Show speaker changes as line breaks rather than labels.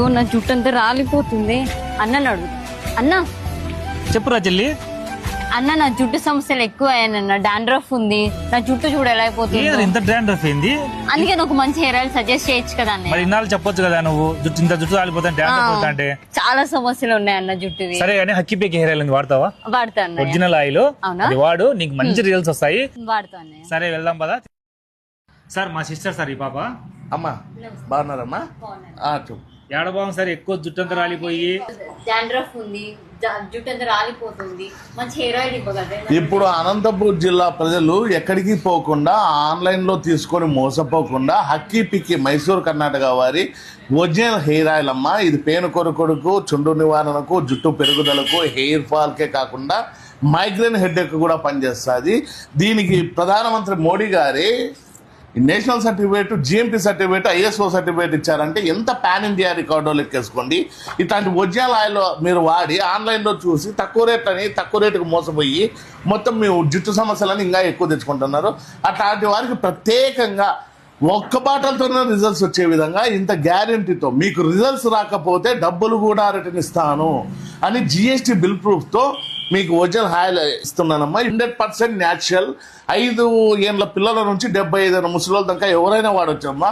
అయ్యో నా జుట్టు అంతా రాలిపోతుంది. అన్నని అడుగు. అన్న
చెప్పురా చెల్లి.
అన్న నా జుట్టు సమస్యలు ఎక్కువ అయ్యానన్న. డాండ్రఫ్ ఉంది, నా జుట్టు చూడ ఎలా అయిపోతుంది.
ఇంత డాండ్రఫ్ ఏంది?
అందుకే నాకు మంచి హెయిర్ ఆయిల్ సజెస్ట్ చేయొచ్చు కదా అన్న.
మరి ఇన్నాళ్ళు చెప్పొచ్చు కదా నువ్వు ఇంత జుట్టు రాలిపోతా డాండ్రఫ్ అంటే.
చాలా సమస్యలు ఉన్నాయి అన్న జుట్టువి.
సరే కానీ హక్కీపేకి హెయిర్ ఆయిల్ వాడతావా?
వాడతా అన్న.
ఒరిజినల్ ఆయిల్ అది వాడు, నీకు మంచి రిజల్ట్స్ వస్తాయి.
వాడతా అన్న.
సరే వెళ్దాం పదా. సార్ మా సిస్టర్ సార్ ఈ పాప.
అమ్మా బాగున్నారమ్మా? చెప్పు.
ఏడబాబు సార్ ఎక్కువ జుట్టు అంతా రాలిపోయి
డాండ్రఫ్ ఉంది, జుట్టు అంతా రాలిపోతుంది. మంచి హెయిర్ ఆయిల్ ఇవ్వగలరా?
ఇప్పుడు అనంతపూర్ జిల్లా ప్రజలు ఎక్కడికి పోకుండా ఆన్లైన్ లో తీసుకొని మోసపోకుండా హక్కీ పిక్కి మైసూర్ కర్ణాటక వారి ఒరిజినల్ హెయిర్ ఆయిల్ అమ్మా. ఇది పేను కొరకుడుకు, చుండు నివారణకు, జుట్టు పెరుగుదలకు, హెయిర్ ఫాల్కే కాకుండా మైగ్రేన్ హెడ్ఏక్ కూడా పనిచేస్తుంది. దీనికి ప్రధానమంత్రి మోడీ గారి national certificate, GMP certificate, ISO certificate ఇచ్చారంటే ఎంత పాన్ ఇండియా రికార్డో లెక్కేసుకోండి. ఇట్లాంటి ఒరిజినల్ ఆయిల్ మీరు వాడి ఆన్లైన్లో చూసి తక్కువ రేటుకు మోసపోయి మొత్తం మీ జుట్టు సమస్యలను ఇంకా ఎక్కువ తెచ్చుకుంటున్నారు. అట్లాంటి వారికి ప్రత్యేకంగా ఒక్క బాటలతోనే రిజల్ట్స్ వచ్చే విధంగా ఇంత గ్యారెంటీతో, మీకు రిజల్ట్స్ రాకపోతే డబ్బులు కూడా రిటర్న్ ఇస్తాను అని జిఎస్టీ బిల్ ప్రూఫ్తో మీకు ఒరిజినల్ ఆయిల్ ఇస్తున్నానమ్మా. 100% న్యాచురల్. 5 ఏళ్ళ పిల్లల నుంచి 75 ముసలి దాకా ఎవరైనా వాడొచ్చమ్మా.